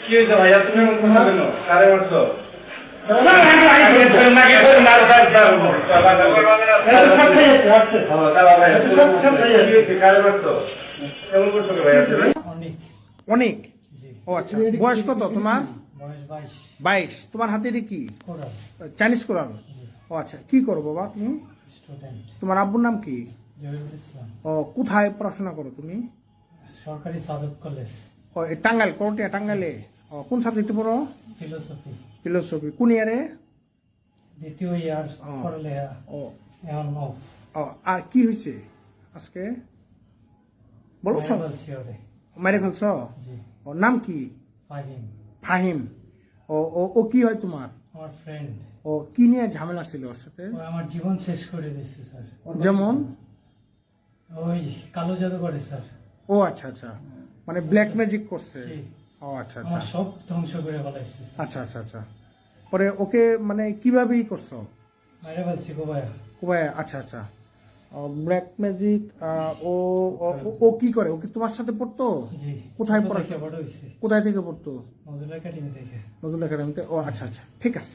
কি হয়েছে ভাইয়া, তুমি মতো না কেন? কারে মারছো? অনেক। ও আচ্ছা, বয়স কত তোমার? 22। তোমার হাতে এটা কি? Chinese coral. ও আচ্ছা, কি করো বাবা তুমি? তোমার আব্বুর নাম কি? ও, কোথায় পড়াশোনা করো তুমি? সরকারি সাধক কলেজ। ও, টাঙ্গাইল, করটিয়া টাঙ্গাইলে। ও, কোন সাবজেক্টে পড়ো? ফিলোসফি। কোন ইয়ারে? দ্বিতীয় ইয়ার পড়ালেখা। ও, এখন অফ। ও, আর কি হয়েছে আজকে বলো সব? মেরে ফেলছ? ও, নাম কি? ফাহিম। ও ও ও কি হয় তোমার? আমার ফ্রেন্ড। ও, কি নিয়ে ঝামেলা ছিল ওর সাথে? আমার জীবন শেষ করে দিচ্ছে স্যার। যেমন? ওই কালো জাদু করে স্যার। ও আচ্ছা আচ্ছা, মানে ব্ল্যাক ম্যাজিক করছে। ও আচ্ছা আচ্ছা, সব ধ্বংস করে ফেলাইছে। আচ্ছা আচ্ছা আচ্ছা, পরে ওকে মানে কিভাবে করছো? মেরে ফেলছি কোবায়া। কোবায়? আচ্ছা আচ্ছা, ব্ল্যাক ম্যাজিক। ও ও কি করে? ও কি তোমার সাথে পড়তো? কোথায় পড়াশোনা? কোথায় থেকে পড়তো? নজরুল একাডেমি থেকে। নজরুল একাডেমিতে। ও আচ্ছা আচ্ছা, ঠিক আছে।